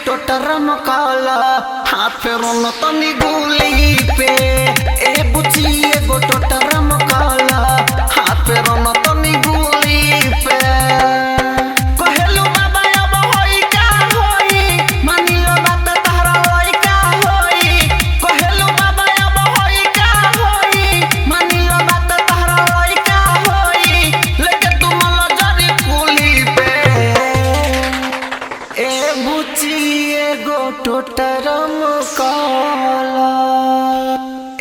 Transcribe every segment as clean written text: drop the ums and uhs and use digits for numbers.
टोटरम काला हाथ फेरो न तनी गुली पे। ए बुची एगो टोटरम काला हाथ फेरो न तनी गुली पे। कहेलू बाबा अब होई का होई मानी लो बात तहरा होई का होई। कहेलू बाबा अब होई का होई मानी लो बात तहरा होई का होई। लेके तुम लो जरी कुली पे। ए बुची एगो टोटरम काला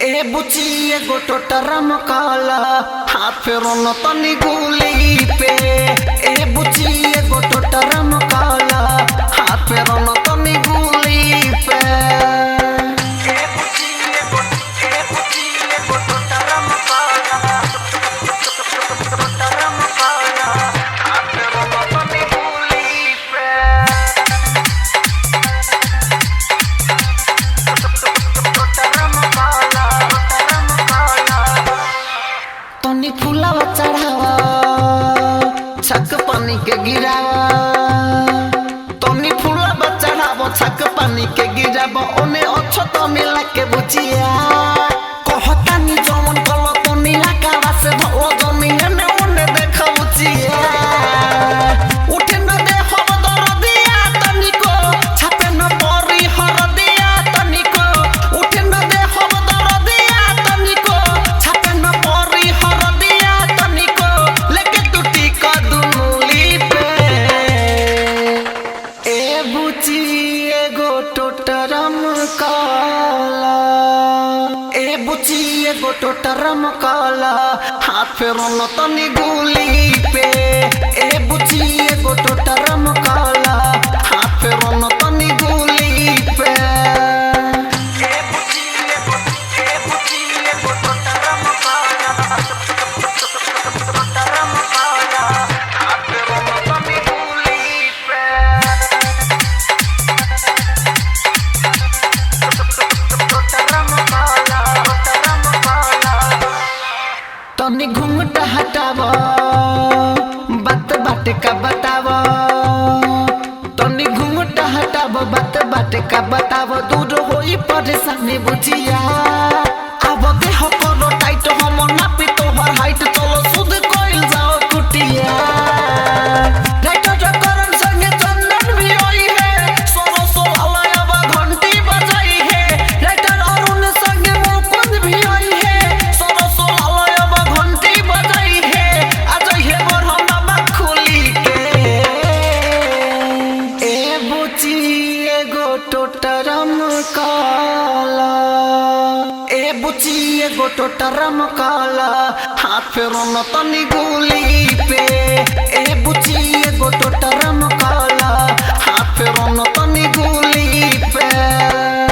ए बुची एगो टोटरम काला हाथ फेरो न तनी गुली पे। ए बुची एगो टोटरम काला हाथ फेरो न तनी गुली पे। ए बुची एगो टोटरम काला टोटरम काला हाथ फेरो न तनी गुली पे। तनी फुलावा चढ़ावा छक पानी के गिरावा। तनी फुलावा चढ़ावा छक पानी के गिरावा। ओने अच्छो तो मिला के बुचिया कहता नी जमन कलो तो नीला कावा से भलो जमी ने ओने देखा बुचिया। उठे न दे हब दर दिया तनिको छापे न परी हर दिया तनिको। उठे न दे हब दर दिया तनिको छापे न परी हर दिया तनिको। लेके तू टीका दुनुली पे। ए बुची एगो टोटरम काला ए बुची एगो टोटरम काला हाथ फेरो न तनी गुली पे। ए बुची एगो टोटरम काला हाथ फेरो न तनी गुली पे। ए बुची एगो टोटरम काला टोटरम काला हाथ फेरो न तनी गुली पे। टोटरम काला तनी घूंघटा हटावा बात बात का बतावा। तनी घूंघटा हटावा बात बात का बतावा। दूर होई परेशानी बुचिया अब देह करो टाइट हम नापी तोहर हाइट। चलो सुध कोइल जाओ कुटिया। राइटर करण संगे चंदन भी आई है सोरो सोला अब घंटी बजाई है। राइटर अरुण संगे मुकुंद भी आई है सोरो सोला अब घंटी बजाई है। आज हे मोर हम बाबा खुली के। ए बुची एगो टोटरम काला ए बुची एगो टोटरम काला हाथ फेरो न तनी गुली पे। ए बुची एगो टोटरम काला हाथ फेरो न